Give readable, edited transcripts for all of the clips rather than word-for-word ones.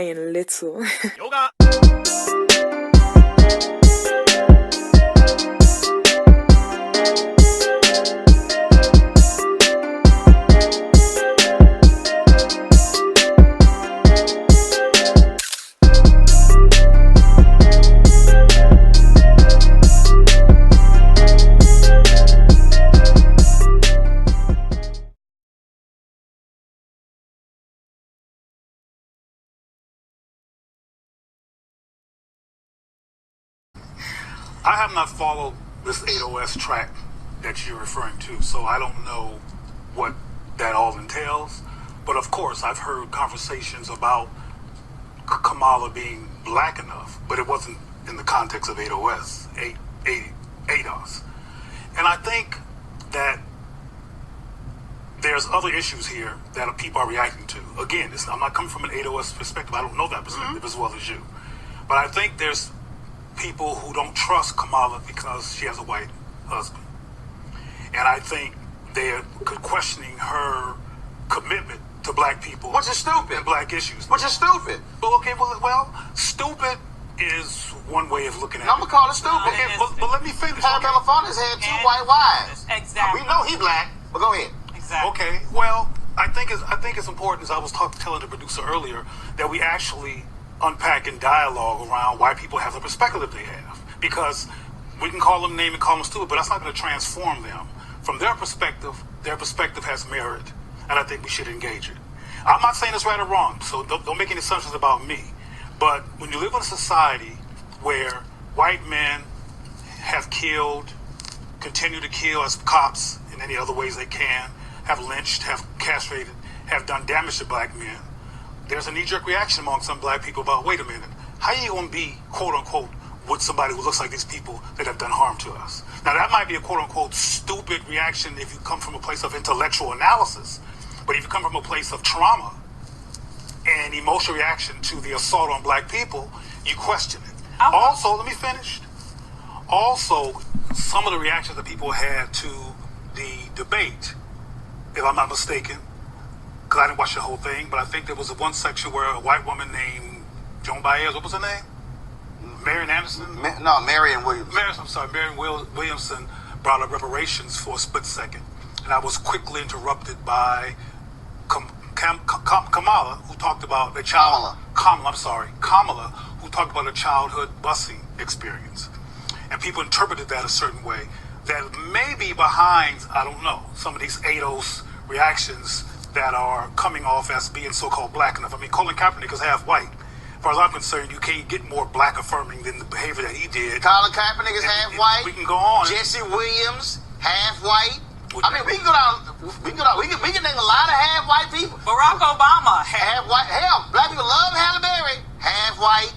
crying little. Yoga. I have not followed this 8OS track that you're referring to, so I don't know what that all entails. But of course, I've heard conversations about Kamala being black enough, but it wasn't in the context of 8OS, 8OS. And I think that there's other issues here that people are reacting to. Again, I'm not coming from an 8OS perspective. I don't know that perspective as well as you. But I think there's people who don't trust Kamala because she has a white husband. And I think they're questioning her commitment to black people. Which is stupid. And black issues. Which is stupid. Well, stupid is one way of looking at it. I'm going to call it stupid. Okay, but let me finish. Harry Belafonte's had two white wives. Exactly. We know he black, but go ahead. Exactly. Okay, well, I think it's important, as I was telling the producer earlier, that we actually unpack and dialogue around why people have the perspective that they have. Because we can call them name and call them stupid, but that's not going to transform them. From their perspective has merit, and I think we should engage it. I'm not saying it's right or wrong, so don't make any assumptions about me. But when you live in a society where white men have killed, continue to kill as cops in any other ways they can, have lynched, have castrated, have done damage to black men, there's a knee-jerk reaction among some black people about, wait a minute, how are you going to be, quote-unquote, with somebody who looks like these people that have done harm to us? Now, that might be a quote-unquote stupid reaction if you come from a place of intellectual analysis, but if you come from a place of trauma and emotional reaction to the assault on black people, you question it. Also, let me finish. Also, some of the reactions that people had to the debate, if I'm not mistaken, because I didn't watch the whole thing, but I think there was one section where a white woman named Joan Baez, what was her name? Marian Anderson? Marian Williamson. Marian Williamson brought up reparations for a split second. And I was quickly interrupted by Kamala, who talked about the Kamala, who talked about a childhood busing experience. And people interpreted that a certain way that may be behind, I don't know, some of these ADOS reactions that are coming off as being so-called black enough. I mean, Colin Kaepernick is half white. As far as I'm concerned, you can't get more black affirming than the behavior that he did. Colin Kaepernick is half white. We can go on. Jesse Williams, half white. I mean, we can go down. We can name a lot of half white people. Barack Obama, half white. Hell, black people love Halle Berry, half white.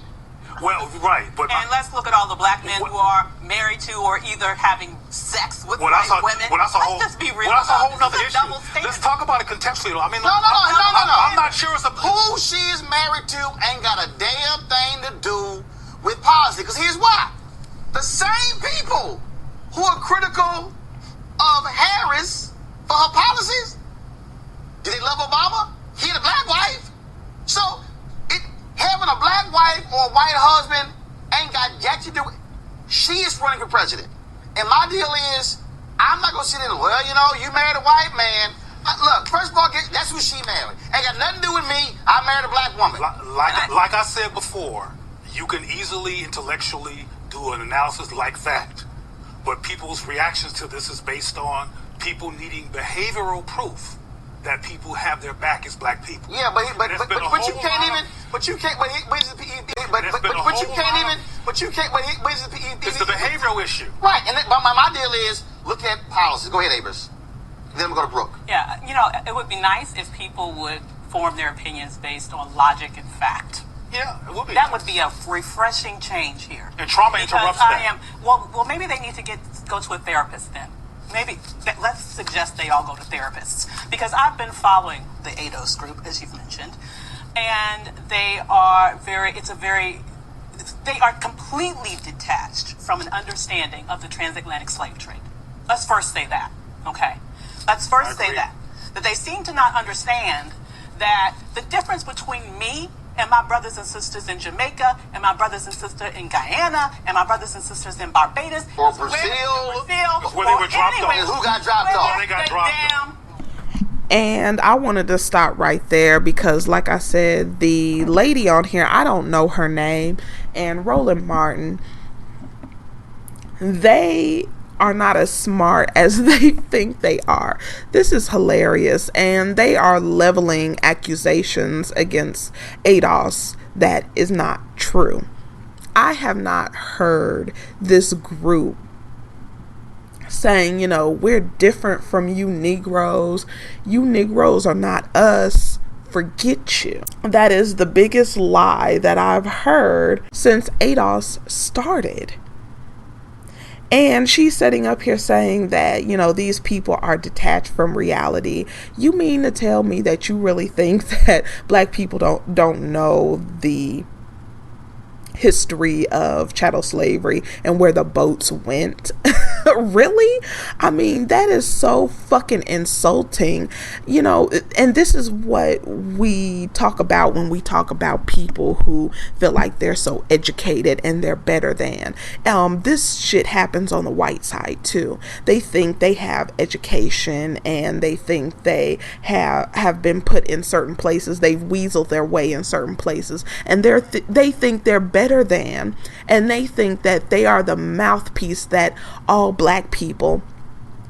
Well, right, but and let's look at all the black men who are married to or either having sex with white women. Let's just be real. That's a whole other issue. Let's talk about it contextually. I mean, no. I'm not sure it's who she is married to ain't got a damn thing to do with policy. Because here's why: the same people who are critical of Harris for her policies, did they love Obama? He had a black wife, so. Having a black wife or a white husband ain't got jack to do with. She is running for president. And my deal is, I'm not going to sit in, well, you married a white man. Look, first of all, that's who she married. Ain't got nothing to do with me. I married a black woman. Like I said before, you can easily intellectually do an analysis like that. But people's reactions to this is based on people needing behavioral proof that people have their back as black people. Yeah, but you can't even. It's the behavioral issue. Right, and my deal is, look at policies. Go ahead, Abers. Then we go to Brooke. Yeah, it would be nice if people would form their opinions based on logic and fact. Yeah, it would be. That would be a refreshing change here. And trauma interrupts that. Well, maybe they need to go to a therapist then. Maybe let's suggest they all go to therapists, because I've been following the ADOS group, as you've mentioned, and they are completely detached from an understanding of the transatlantic slave trade. Let's first say that, okay? Let's first say that they seem to not understand that the difference between me and my brothers and sisters in Jamaica, and my brothers and sisters in Guyana, and my brothers and sisters in Barbados, Or Brazil, where they were dropped off. And who got dropped off? They got dropped off. And I wanted to stop right there because, like I said, the lady on here, I don't know her name, and Roland Martin, they are not as smart as they think they are. This is hilarious, and they are leveling accusations against ADOS that is not true. I have not heard this group saying, you know, we're different from you Negroes. You Negroes are not us. Forget you. That is the biggest lie that I've heard since ADOS started. And she's sitting up here saying that, you know, these people are detached from reality. You mean to tell me that you really think that black people don't know the history of chattel slavery and where the boats went? Really? I mean, that is so fucking insulting, you know. And this is what we talk about when we talk about people who feel like they're so educated and they're better than. This shit happens on the white side too. They think they have education and they think they have been put in certain places. They've weaseled their way in certain places, and they think they're better than, and they think that they are the mouthpiece that all black people,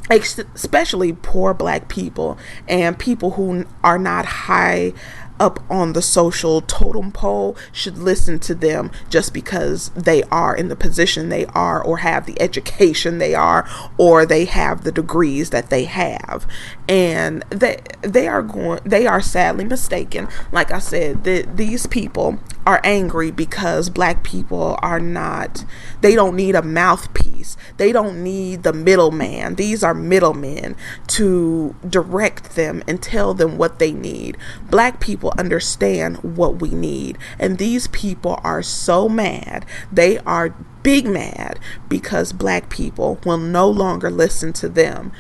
especially poor black people and people who are not high up on the social totem pole, should listen to them just because they are in the position they are, or have the education they are, or they have the degrees that they have. And they are sadly mistaken. Like I said, these people are angry because black people are not, they don't need a mouthpiece. They don't need the middleman. These are middlemen to direct them and tell them what they need. Black people understand what we need, and these people are so mad. They are big mad because black people will no longer listen to them,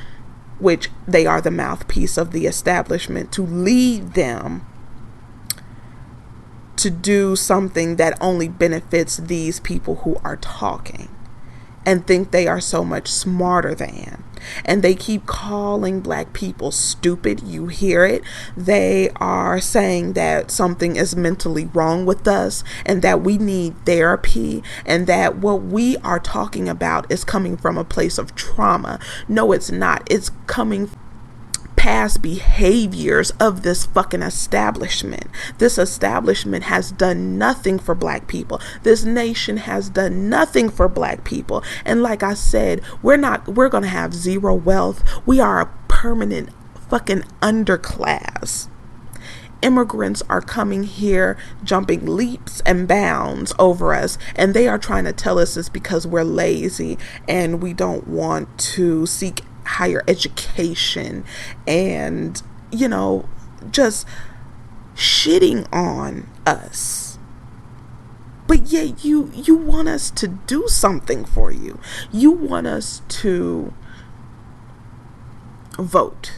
which they are the mouthpiece of the establishment, to lead them to do something that only benefits these people who are talking and think they are so much smarter than. And they keep calling black people stupid. You hear it. They are saying that something is mentally wrong with us and that we need therapy, and that what we are talking about is coming from a place of trauma. No, it's not. It's coming past behaviors of this fucking establishment. This establishment has done nothing for black people. This nation has done nothing for black people. And like I said, we're going to have zero wealth. We are a permanent fucking underclass. Immigrants are coming here, jumping leaps and bounds over us, and they are trying to tell us it's because we're lazy and we don't want to seek higher education, and, you know, just shitting on us. But yet you want us to do something for you. You want us to vote.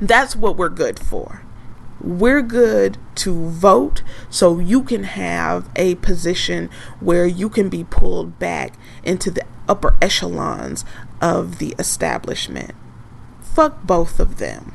That's what we're good for. We're good to vote so you can have a position where you can be pulled back into the upper echelons of the establishment. Fuck both of them.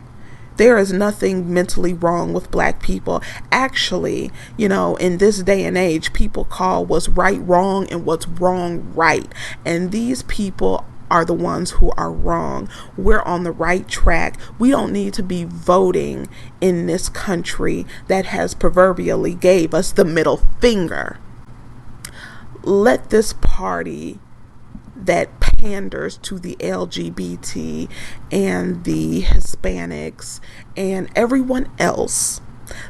There is nothing mentally wrong with black people. Actually, you know, in this day and age, people call what's right wrong and what's wrong right. And these people are the ones who are wrong. We're on the right track. We don't need to be voting in this country that has proverbially gave us the middle finger. Let this party that panders to the LGBT and the Hispanics and everyone else,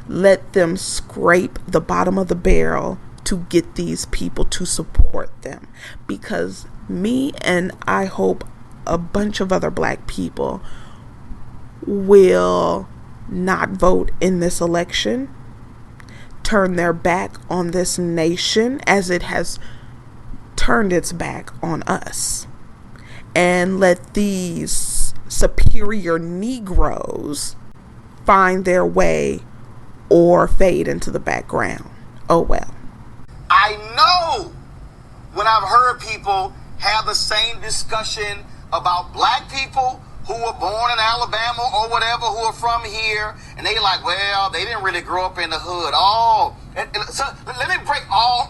let them scrape the bottom of the barrel to get these people to support them. Because me, and I hope a bunch of other black people, will not vote in this election, turn their back on this nation as it has turned its back on us, and let these superior Negroes find their way or fade into the background. Oh well. I know when I've heard people have the same discussion about black people who were born in Alabama or whatever, who are from here, and they like, well, they didn't really grow up in the hood. Oh, and so let me break all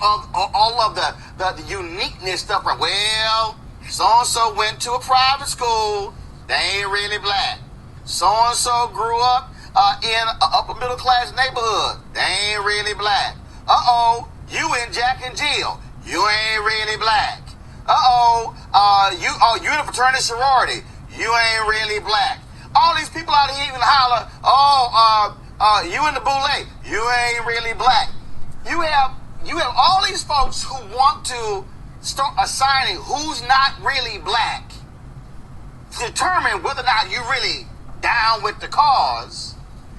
of the uniqueness stuff. Well, so-and-so went to a private school. They ain't really black. So-and-so grew up in an upper middle class neighborhood. They ain't really black. You in Jack and Jill. You ain't really black. You in a fraternity sorority. You ain't really black. All these people out here even holler, you in the boule. You ain't really black. You have all these folks who want to start assigning who's not really black to determine whether or not you're really down with the cause.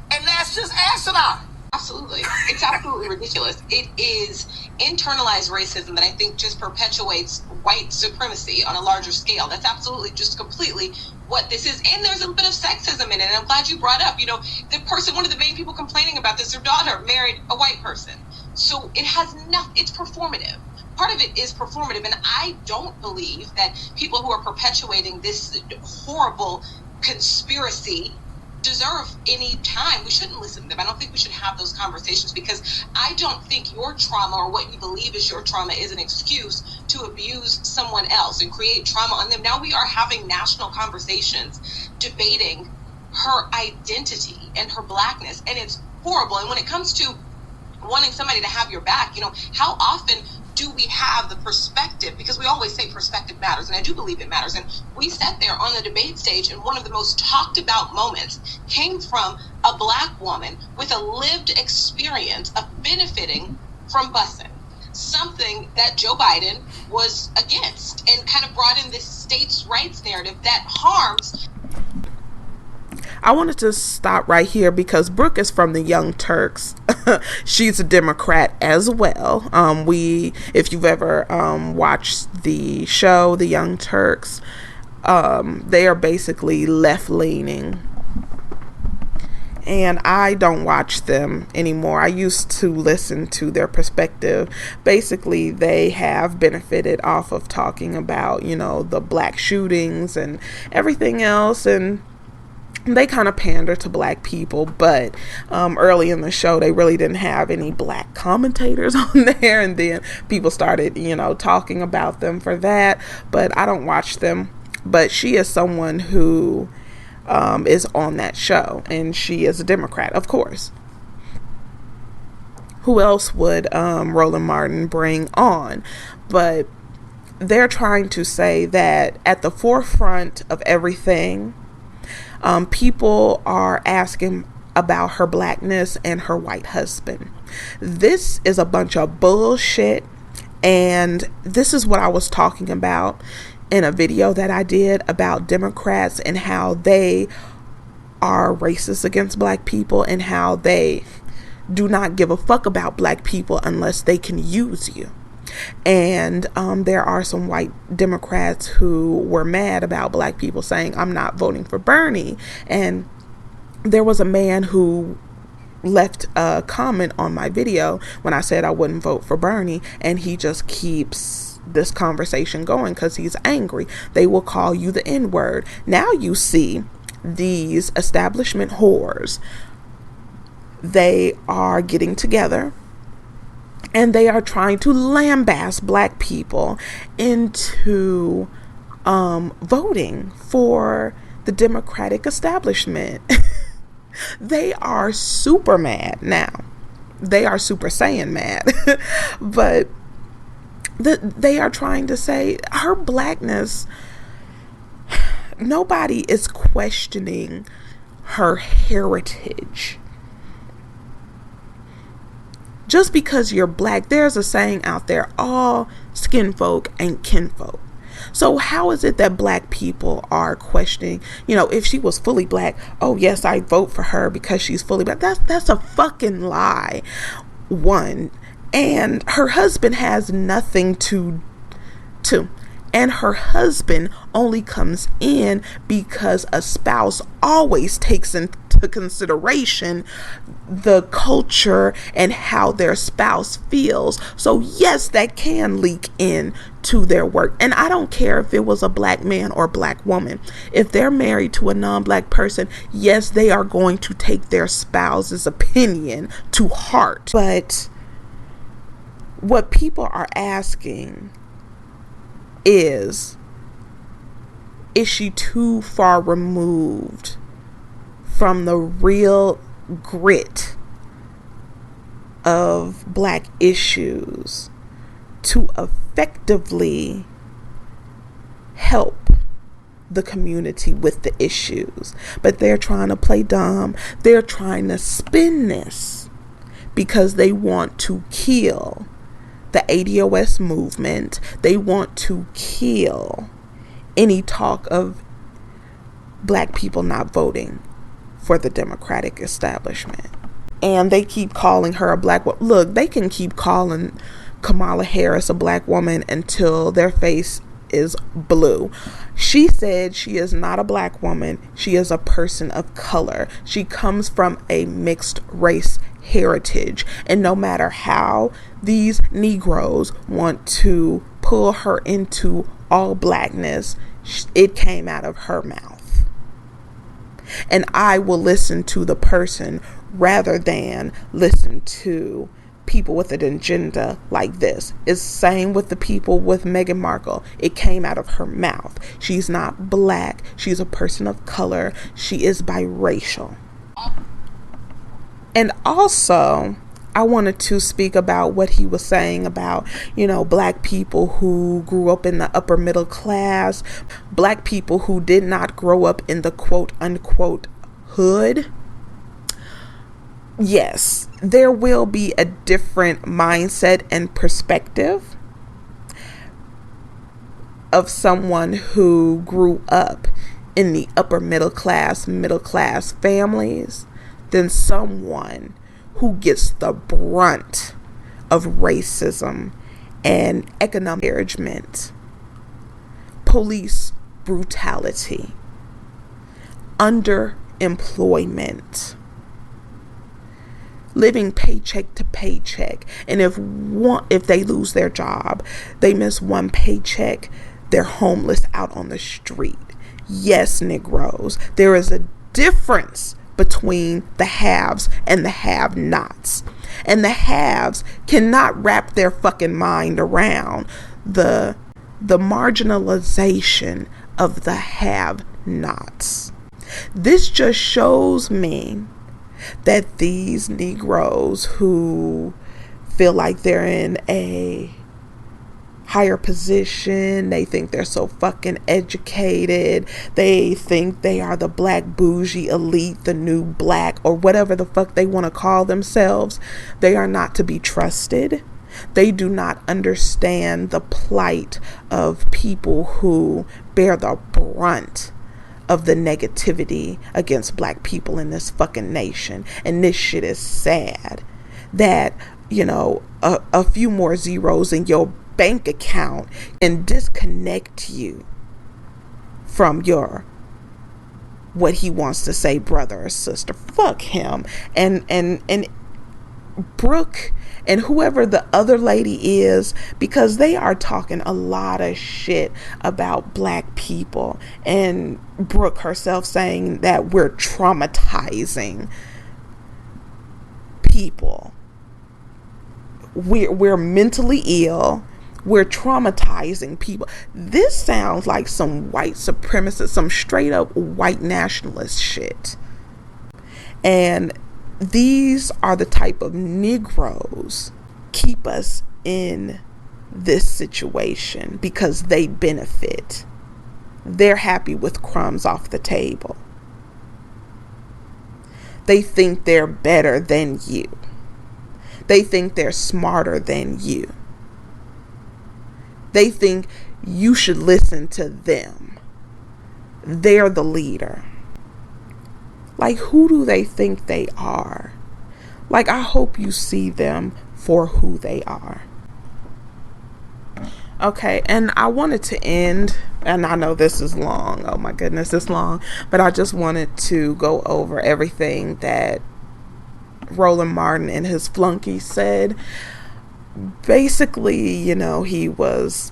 And that's just asinine. Absolutely. It's absolutely ridiculous. It is internalized racism that I think just perpetuates white supremacy on a larger scale. That's absolutely just completely what this is. And there's a bit of sexism in it. And I'm glad you brought up, one of the main people complaining about this, their daughter married a white person. So it has nothing, it's performative. Part of it is performative. And I don't believe that people who are perpetuating this horrible conspiracy deserve any time. We shouldn't listen to them. I don't think we should have those conversations, because I don't think your trauma or what you believe is your trauma is an excuse to abuse someone else and create trauma on them. Now we are having national conversations debating her identity and her blackness, and it's horrible. And when it comes to wanting somebody to have your back, how often do we have the perspective? Because we always say perspective matters, and I do believe it matters. And we sat there on the debate stage, and one of the most talked about moments came from a black woman with a lived experience of benefiting from busing, something that Joe Biden was against, and kind of brought in this states' rights narrative that harms. I wanted to stop right here because Brooke is from the Young Turks. She's a Democrat as well. If you've ever watched the show, The Young Turks, they are basically left-leaning. And I don't watch them anymore. I used to listen to their perspective. Basically, they have benefited off of talking about, the black shootings and everything else, and they kind of pander to black people, but early in the show they really didn't have any black commentators on there, and then people started talking about them for that. But I don't watch them. But she is someone who is on that show, and she is a Democrat, of course. Who else would Roland Martin bring on? But they're trying to say that at the forefront of everything, people are asking about her blackness and her white husband. This is a bunch of bullshit, and this is what I was talking about in a video that I did about Democrats and how they are racist against black people and how they do not give a fuck about black people unless they can use you. And there are some white Democrats who were mad about black people saying, I'm not voting for Bernie. And there was a man who left a comment on my video when I said I wouldn't vote for Bernie, and he just keeps this conversation going because he's angry. They will call you the N-word. Now you see these establishment whores, they are getting together and they are trying to lambaste black people into voting for the Democratic establishment. They are super mad now. They are super Saiyan mad. But they are trying to say her blackness, nobody is questioning her heritage. Just because you're black, there's a saying out there, all skin folk ain't kinfolk. So how is it that black people are questioning, if she was fully black, oh yes, I vote for her because she's fully black. That's a fucking lie. One, and her husband has nothing to and her husband only comes in because a spouse always takes into consideration the culture and how their spouse feels. So yes, that can leak in to their work. And I don't care if it was a black man or black woman. If they're married to a non-black person, yes, they are going to take their spouse's opinion to heart. But what people are asking is she too far removed from the real grit of black issues to effectively help the community with the issues? But they're trying to play dumb. They're trying to spin this because they want to kill the ADOS movement. They want to kill any talk of black people not voting for the Democratic establishment. And they keep calling her a black woman. Look, they can keep calling Kamala Harris a black woman until their face is blue. She said she is not a black woman. She is a person of color. She comes from a mixed race heritage. And no matter how these Negroes want to pull her into all blackness, it came out of her mouth. And I will listen to the person rather than listen to people with an agenda like this. It's the same with the people with Meghan Markle. It came out of her mouth. She's not black. She's a person of color. She is biracial. And also, I wanted to speak about what he was saying about, black people who grew up in the upper middle class, black people who did not grow up in the quote unquote hood. Yes, there will be a different mindset and perspective of someone who grew up in the upper middle class families than someone who gets the brunt of racism and economic disparagement, police brutality, underemployment, living paycheck to paycheck. And if they lose their job, they miss one paycheck, they're homeless out on the street. Yes, Negroes, there is a difference between the haves and the have-nots. And the haves cannot wrap their fucking mind around the marginalization of the have-nots. This just shows me that these Negroes who feel like they're in a higher position, they think they're so fucking educated, they think they are the black bougie elite, the new black, or whatever the fuck they want to call themselves, they are not to be trusted. They do not understand the plight of people who bear the brunt of the negativity against black people in this fucking nation. And this shit is sad that, a few more zeros in your bank account can disconnect you from your what he wants to say brother or sister. Fuck him and Brooke and whoever the other lady is, because they are talking a lot of shit about black people, and Brooke herself saying that we're traumatizing people. We're mentally ill. We're traumatizing people. This sounds like some white supremacist, some straight up white nationalist shit. And these are the type of Negroes keep us in this situation because they benefit. They're happy with crumbs off the table. They think they're better than you. They think they're smarter than you. They think you should listen to them. They're the leader. Like, who do they think they are? Like, I hope you see them for who they are. Okay, and I wanted to end, and I know this is long. Oh my goodness, it's long. But I just wanted to go over everything that Roland Martin and his flunky said. Basically, he was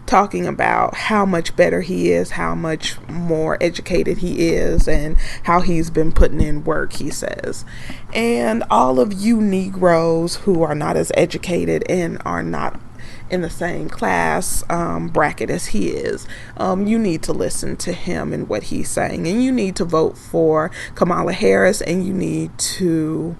talking about how much better he is, how much more educated he is, and how he's been putting in work, he says. And all of you Negroes who are not as educated and are not in the same class bracket as he is, you need to listen to him and what he's saying, and you need to vote for Kamala Harris, and you need to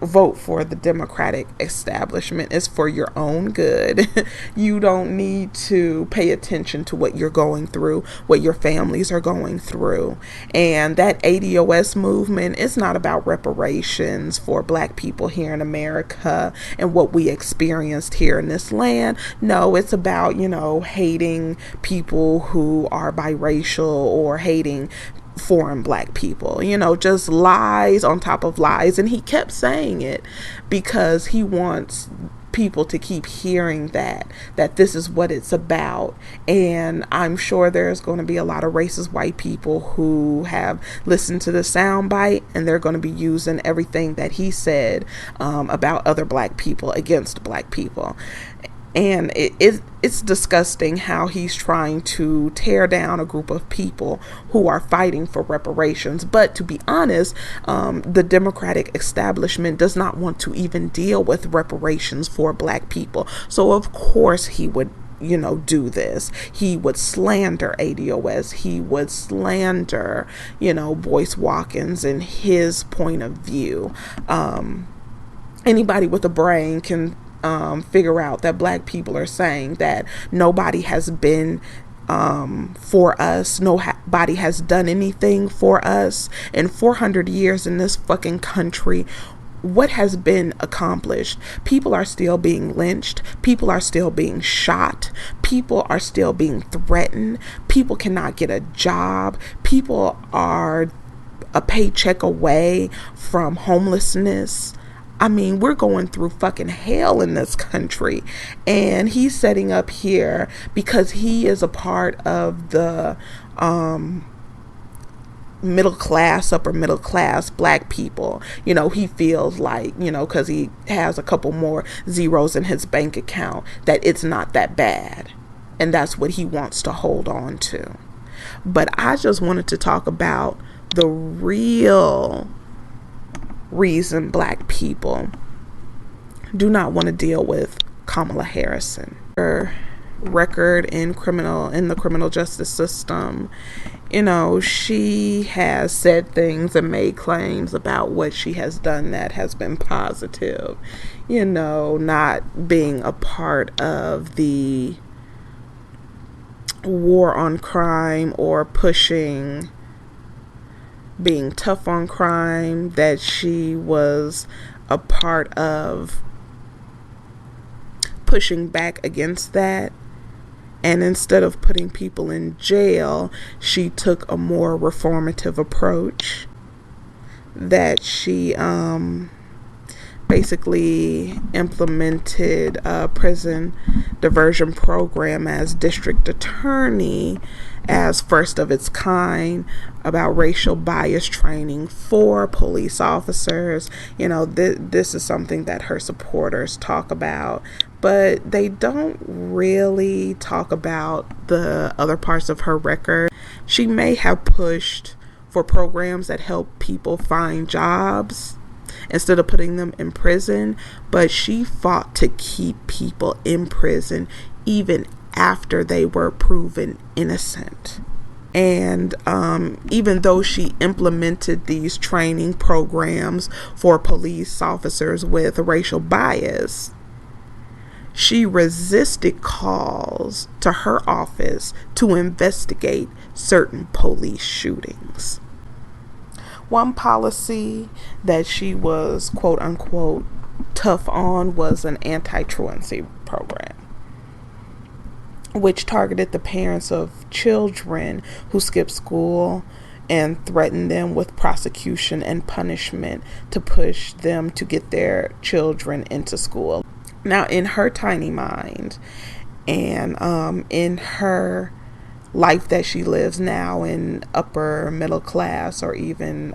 vote for the Democratic establishment. Is for your own good. You don't need to pay attention to what you're going through, what your families are going through. And that ADOS movement is not about reparations for Black people here in America and what we experienced here in this land. No, it's about, hating people who are biracial or hating foreign Black people, just lies on top of lies. And he kept saying it because he wants people to keep hearing that this is what it's about. And I'm sure there's going to be a lot of racist white people who have listened to the soundbite, and they're going to be using everything that he said about other Black people against Black people. And it's disgusting how he's trying to tear down a group of people who are fighting for reparations. But to be honest, the Democratic establishment does not want to even deal with reparations for Black people. So of course he would do this. He would slander ADOS. He would slander, Boyce Watkins and his point of view. Anybody with a brain can figure out that Black people are saying that nobody has been for us, nobody has done anything for us in 400 years in this fucking country. What has been accomplished? People are still being lynched. People are still being shot. People are still being threatened. People cannot get a job. People are a paycheck away from homelessness. I mean, we're going through fucking hell in this country. And he's setting up here because he is a part of the middle class, upper middle class Black people. He feels like, because he has a couple more zeros in his bank account, that it's not that bad. And that's what he wants to hold on to. But I just wanted to talk about the real reason Black people do not want to deal with Kamala Harris. Her record in the criminal justice system, she has said things and made claims about what she has done that has been positive, not being a part of the war on crime or pushing being tough on crime, that she was a part of pushing back against that. And instead of putting people in jail, she took a more reformative approach, that she basically implemented a prison diversion program as district attorney, as first of its kind, about racial bias training for police officers. This is something that her supporters talk about, but they don't really talk about the other parts of her record. She may have pushed for programs that help people find jobs instead of putting them in prison, but she fought to keep people in prison even after they were proven innocent. And even though she implemented these training programs for police officers with racial bias, she resisted calls to her office to investigate certain police shootings. One policy that she was quote unquote tough on was an anti-truancy program, which targeted the parents of children who skip school and threaten them with prosecution and punishment to push them to get their children into school. Now, in her tiny mind and in her life that she lives now in upper middle class or even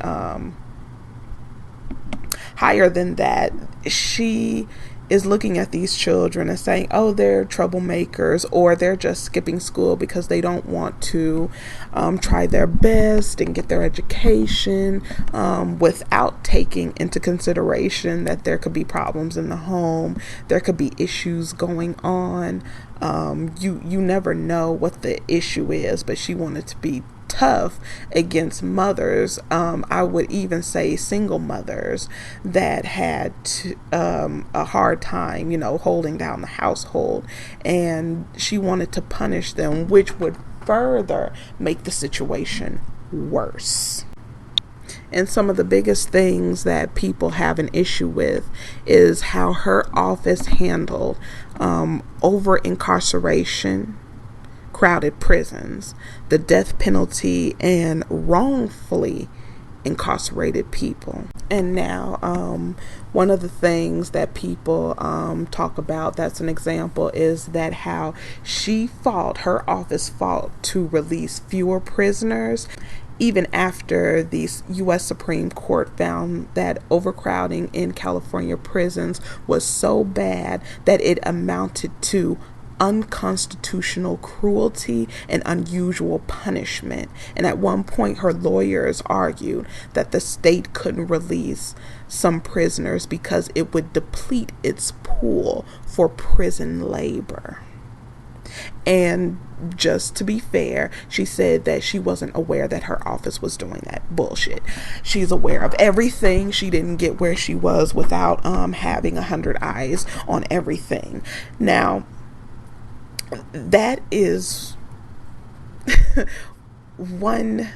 higher than that, she is looking at these children and saying, oh, they're troublemakers, or they're just skipping school because they don't want to try their best and get their education, without taking into consideration that there could be problems in the home, there could be issues going on. You never know what the issue is, but she wanted to be tough against mothers, I would even say single mothers that had a hard time, holding down the household, and she wanted to punish them, which would further make the situation worse. And some of the biggest things that people have an issue with is how her office handled over incarceration, crowded prisons, the death penalty, and wrongfully incarcerated people. And now, one of the things that people talk about, that's an example, is that how her office fought to release fewer prisoners, even after the U.S. Supreme Court found that overcrowding in California prisons was so bad that it amounted to unconstitutional cruelty and unusual punishment. And at one point, her lawyers argued that the state couldn't release some prisoners because it would deplete its pool for prison labor. And just to be fair, she said that she wasn't aware that her office was doing that bullshit. She's aware of everything. She didn't get where she was without having 100 eyes on everything. Now, that is one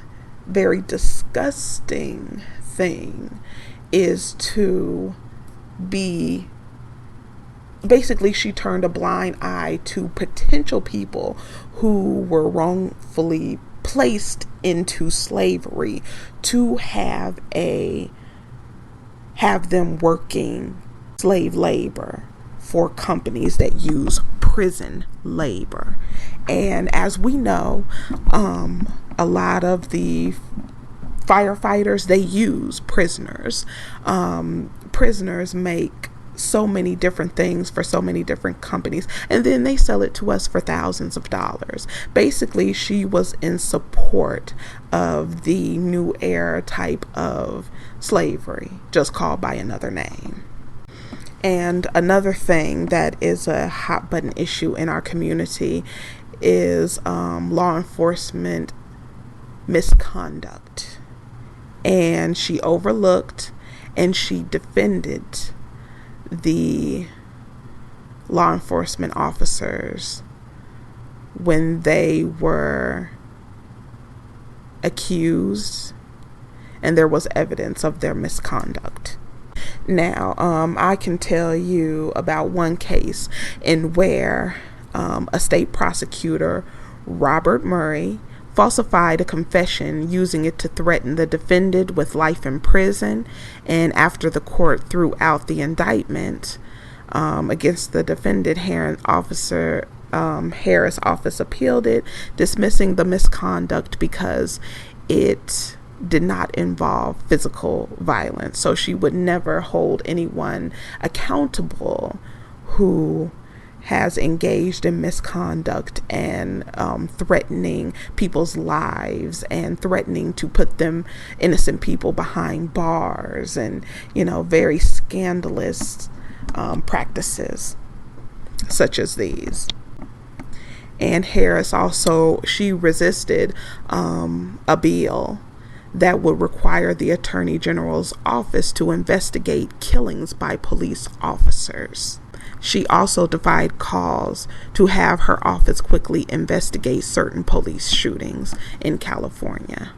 very disgusting thing, is to be basically, she turned a blind eye to potential people who were wrongfully placed into slavery to have them working slave labor for companies that use prison labor. And as we know, a lot of the firefighters, they use prisoners. Prisoners make so many different things for so many different companies, and then they sell it to us for thousands of dollars. Basically, she was in support of the new era type of slavery, just called by another name. And another thing that is a hot button issue in our community is law enforcement misconduct. And she overlooked and she defended the law enforcement officers when they were accused and there was evidence of their misconduct. Now, I can tell you about one case in where a state prosecutor, Robert Murray, falsified a confession, using it to threaten the defendant with life in prison. And after the court threw out the indictment against the defendant, Harris office appealed it, dismissing the misconduct because it did not involve physical violence. So she would never hold anyone accountable who has engaged in misconduct and threatening people's lives and threatening to put them, innocent people, behind bars and, very scandalous practices such as these. And Harris also, she resisted a bill that would require the Attorney General's office to investigate killings by police officers. She also defied calls to have her office quickly investigate certain police shootings in California.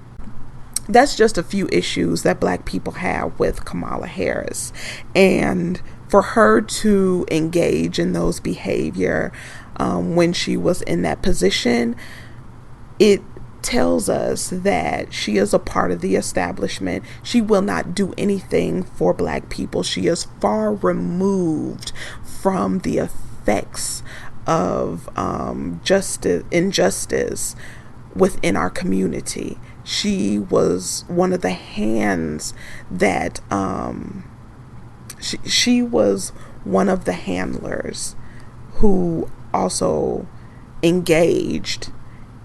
That's just a few issues that Black people have with Kamala Harris. And for her to engage in those behavior when she was in that position, it tells us that she is a part of the establishment. She will not do anything for Black people. She is far removed from the effects of injustice within our community. She was one of the hands that she was one of the handlers who also engaged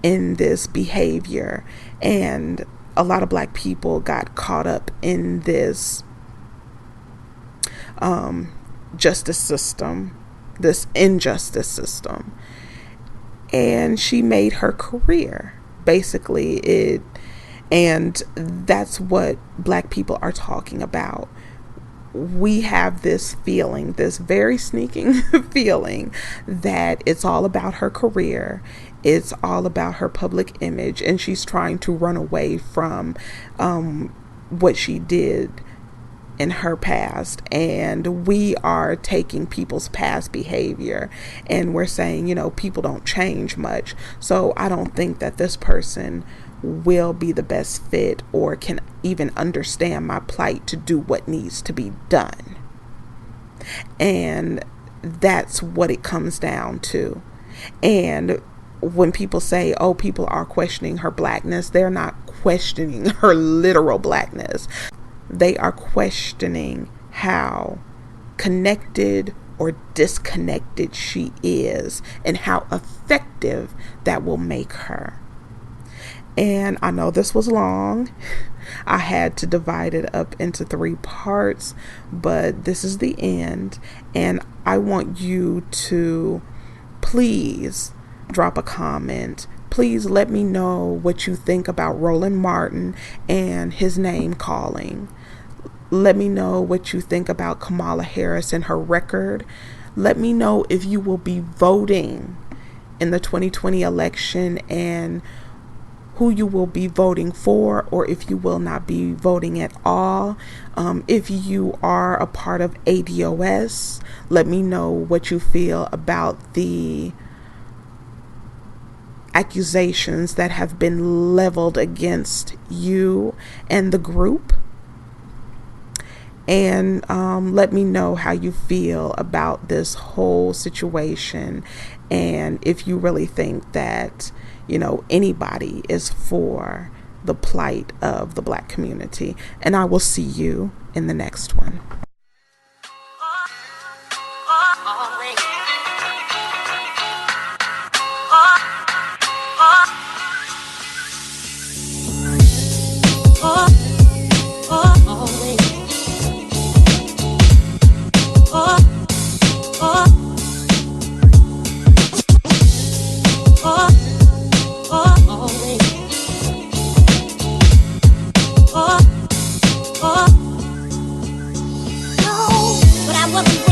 in this behavior, and a lot of Black people got caught up in this justice system, this injustice system, and she made her career basically and that's what Black people are talking about. We have this feeling, this very sneaking feeling, that it's all about her career. It's all about her public image, and she's trying to run away from what she did in her past. And we are taking people's past behavior and we're saying, people don't change much. So I don't think that this person will be the best fit or can even understand my plight to do what needs to be done. And that's what it comes down to. And when people say, oh, people are questioning her Blackness, they're not questioning her literal Blackness. They are questioning how connected or disconnected she is and how effective that will make her. And I know this was long. I had to divide it up into 3 parts, but this is the end. And I want you to please drop a comment. Please let me know what you think about Roland Martin and his name calling. Let me know what you think about Kamala Harris and her record. Let me know if you will be voting in the 2020 election and who you will be voting for, or if you will not be voting at all. If you are a part of ADOS, let me know what you feel about the accusations that have been leveled against you and the group. And let me know how you feel about this whole situation, and if you really think that, anybody is for the plight of the Black community. And I will see you in the next one. But I wasn't